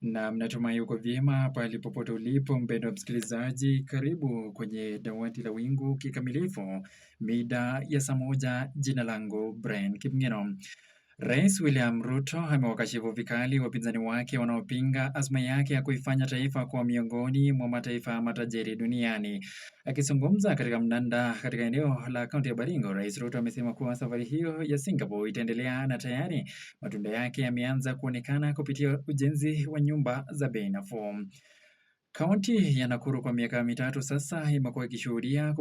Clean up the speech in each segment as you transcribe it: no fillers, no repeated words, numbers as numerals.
Na mnatumai uko vyema pale popote ulipo mpendwa msikilizaji, karibu kwenye dawati la wingu kikamilifu mida ya saa moja. Jina langu Brian Kipngeno. Rais William Ruto amewakashifu vikali wapinzani wake wanaopinga azma yake ya kuifanya taifa kuwa miongoni mwa mataifa matajiri duniani. Akizungumza katika mnanda katika eneo la kaunti ya Baringo, Rais Ruto amesema kuwa safari hiyo ya Singapore itaendelea na tayari matunda yake yameanza kuonekana kupitia ujenzi wa nyumba za bei nafuu. Kaunti ya Nakuru kwa miaka mitatu sasa imekuwa ikishuhudia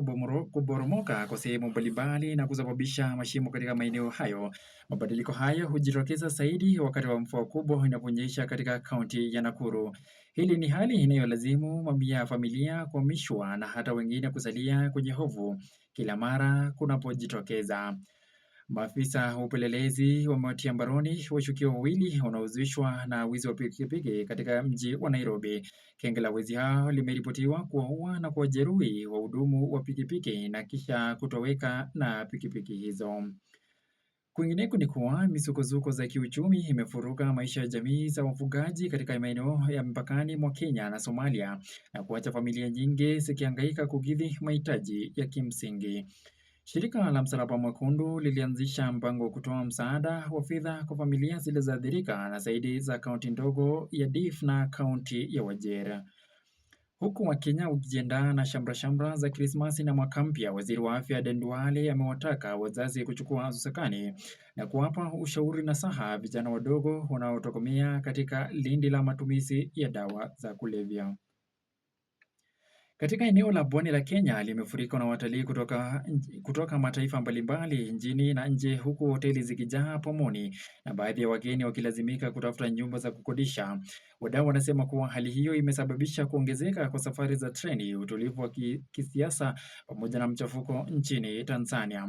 kuboromoka kwa sehemu mbalimbali na kusababisha mashimo katika maeneo hayo. Mabadiliko hayo hujitokeza zaidi wakati wa mvua kubwa inaponyesha katika kaunti ya Nakuru. Hili ni hali inayolazimu mamia ya familia kuhamishwa na hata wengine kusalia kwenye hofu kila mara kunapojitokeza. Maafisa wa upelelezi wamewatia mbaroni washukiwa wawili wanaohusishwa na wizi wa pikipiki katika mji wa Nairobi. Genge la wezi hao limeripotiwa kuwaua na kuwajeruhi wahudumu wa pikipiki na kisha kutoweka na pikipiki hizo. Kwingineko ni kuwa misukosuko za kiuchumi imefuruga maisha ya jamii za wafugaji katika maeneo ya mpakani mwa Kenya na Somalia na kuacha familia nyingi zikihangaika kukidhi mahitaji ya kimsingi. Shirika la Msalaba Mwekundu lilianzisha mpango wa kutoa msaada wa fedha kwa familia zilizoathirika na zaidi za kaunti ndogo ya Dif na kaunti ya Wajir. Huku Wakenya wakijiandaa na shamra-shamra za Krismasi na mwaka mpya, waziri wa afya Aden Duale amewataka wazazi kuchukua usukani na kuwapa ushauri nasaha vijana wadogo wanaotokomea katika lindi la matumizi ya dawa za kulevya. Katika eneo la pwani la Kenya limefurikwa na watalii kutoka mataifa mbalimbali nchini na nje, huku hoteli zikijaa pomoni na baadhi ya wageni wakilazimika kutafuta nyumba za kukodisha. Wadau wanasema kuwa hali hiyo imesababisha kuongezeka kwa safari za treni, utulivu wa kisiasa pamoja na mchafuko nchini Tanzania.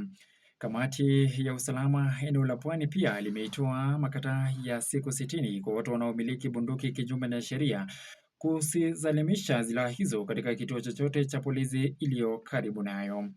Kamati ya usalama eneo la pwani pia limeitoa makataa ya siku 60 kwa watu wanaomiliki bunduki kinyume na sheria kusizalimisha silaha hizo katika kituo chochote cha polisi iliyo karibu nayo.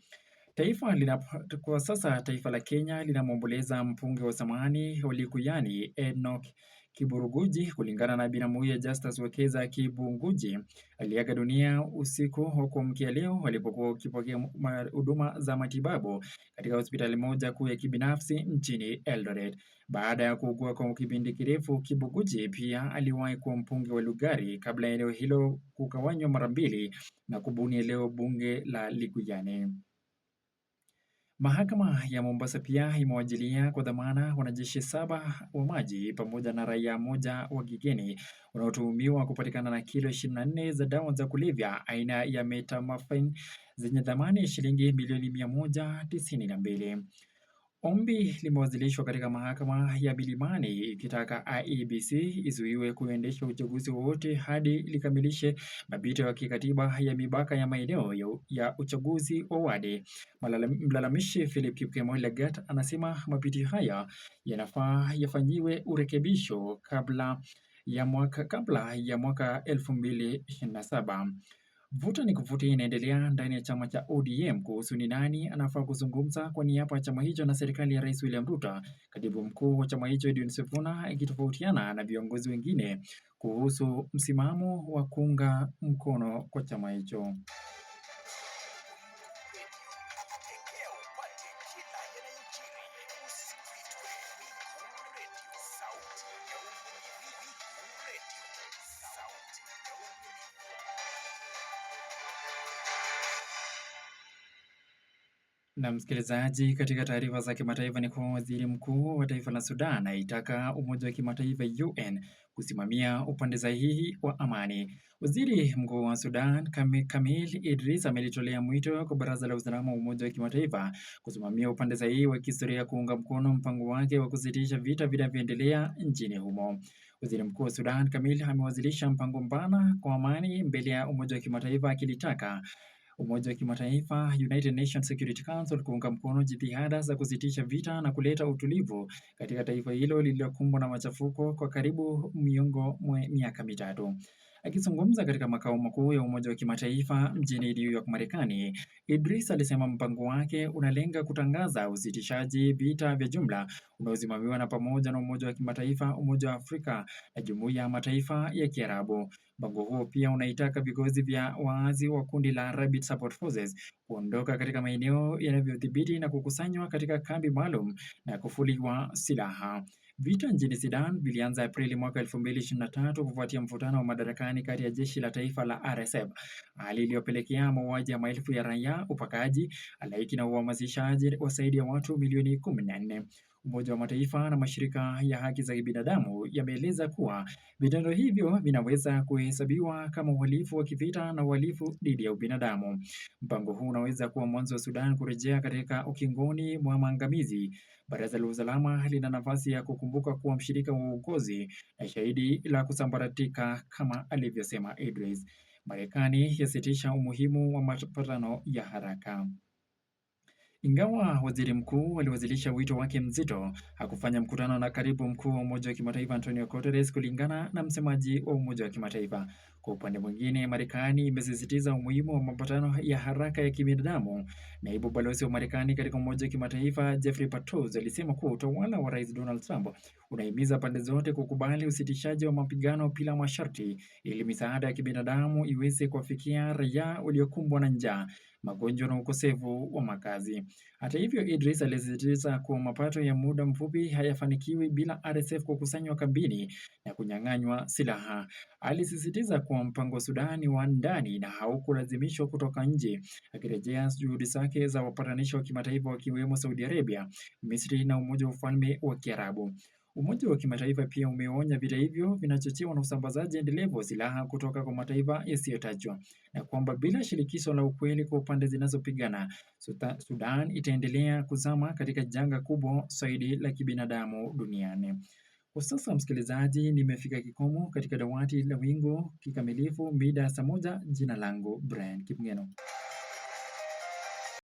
Kwa sasa taifa la Kenya linamwomboleza mbunge wa zamani wa Likuyani Enoch Kiburuguji. Kulingana na binamu ya Justus Wekesa, Kiburuguji aliaga dunia usiku wa kuamkia leo alipokuwa akipokea huduma za matibabu katika hospitali moja kuu ya kibinafsi nchini Eldoret. Baada ya kuugua kwa kipindi kirefu, Kiburuguji pia aliwahi kuwa mbunge wa Lugari kabla ya eneo hilo kugawanywa mara mbili na kubuni eneo bunge la Likuyani. Mahakama ya Mombasa pia imewajilia kwa dhamana wanajeshi 7 wa maji pamoja na raia mmoja wa kigeni wanaotuhumiwa kupatikana na kilo 24 za dawa za kulevya aina ya methamphetamine zenye thamani ya shilingi milioni 192. Ombi limewasilishwa katika mahakama ya Milimani ikitaka IEBC izuiwe kuendesha uchaguzi wowote hadi likamilishe mapito ya kikatiba ya mipaka ya maeneo ya uchaguzi wa wadi. Mlalamishi Philip Kipkemoi Lagat anasema mapitio haya yanafaa yafanyiwe urekebisho kabla ya mwaka 2027. Vuta ni kuvuta inaendelea ndani ya chama cha ODM kuhusu ni nani anafaa kuzungumza kwa niaba ya chama hicho na serikali ya Rais William Ruto. Katibu mkuu wa chama hicho Edwin Sifuna ikitofautiana na viongozi wengine kuhusu msimamo wa kuunga mkono kwa chama hicho. Na msikilizaji, katika taarifa za kimataifa ni kwa waziri mkuu wa taifa la Sudan aitaka Umoja wa Kimataifa UN kusimamia upande sahihi wa amani. Waziri mkuu wa Sudan Kamil Idris amelitolea mwito kwa Baraza la Usalama wa Umoja wa Kimataifa kusimamia upande sahihi wa kihistoria kuunga mkono mpango wake wa kusitisha vita vinavyoendelea nchini humo. Waziri mkuu wa Sudan Kamil amewasilisha mpango mpana kwa amani mbele ya Umoja wa Kimataifa akilitaka Umoja wa Kimataifa United Nations Security Council kuunga mkono jitihada za kusitisha vita na kuleta utulivu katika taifa hilo lililokumbwa na machafuko kwa karibu miaka mitatu. Akizungumza katika makao makuu ya Umoja wa Kimataifa mjini New York, Marekani, Idris alisema mpango wake unalenga kutangaza usitishaji vita vya jumla unaosimamiwa na pamoja na Umoja wa Kimataifa, Umoja wa Afrika na Jumuiya ya Mataifa ya Kiarabu. Mpango huo pia unaitaka vikosi vya waasi wa kundi la Rapid Support Forces kuondoka katika maeneo yanavyodhibiti na kukusanywa katika kambi maalum na kufuliwa silaha. Vita nchini Sudan vilianza Aprili mwaka 2023 kufuatia mvutano wa madarakani kati ya jeshi la taifa la RSF, hali iliyopelekea mauaji ya maelfu ya raia, upakaji halaiki na uhamasishaji wa zaidi ya watu milioni 14. Umoja wa Mataifa na mashirika ya haki za binadamu yameeleza kuwa vitendo hivyo vinaweza kuhesabiwa kama uhalifu wa kivita na uhalifu dhidi ya ubinadamu. Mpango huu unaweza kuwa mwanzo wa Sudan kurejea katika ukingoni mwa maangamizi. Baraza la Usalama lina nafasi ya kukumbuka kuwa mshirika wa uongozi na shahidi la kusambaratika, kama alivyosema Idris. Marekani yasitisha umuhimu wa mapatano ya haraka. Ingawa waziri mkuu aliwasilisha wito wake mzito, hakufanya mkutano na katibu mkuu wa Umoja wa Kimataifa Antonio Guterres, kulingana na msemaji wa Umoja wa Kimataifa. Kwa upande mwingine, Marekani imesisitiza umuhimu wa mapatano ya haraka ya kibinadamu. Naibu balozi wa Marekani katika Umoja wa Kimataifa Jeffrey Patous alisema kuwa utawala wa Rais Donald Trump unahimiza pande zote kukubali usitishaji wa mapigano bila masharti ili misaada ya kibinadamu iweze kuwafikia raia waliokumbwa na njaa, magonjwa na ukosefu wa makazi. Hata hivyo, Idris alisisitiza kuwa mapato ya muda mfupi hayafanikiwi bila RSF kukusanywa kambini na kunyang'anywa silaha. Alisisitiza kuwa mpango wa Sudani wa ndani na haukulazimishwa kutoka nje, akirejea juhudi zake za wapatanishi wa kimataifa wakiwemo Saudi Arabia, Misri na Umoja wa Ufalme wa Kiarabu. Umoja wa Kimataifa pia umeonya vita hivyo vinachochewa na usambazaji endelevu wa silaha kutoka kwa mataifa yasiyotajwa, na kwamba bila shirikisho la ukweli kwa pande zinazopigana, Sudan itaendelea kuzama katika janga kubwa zaidi la kibinadamu duniani. Kwa sasa, msikilizaji, nimefika kikomo katika dawati la wingu kikamilifu mida saa moja. Jina langu Brian Kipngeno.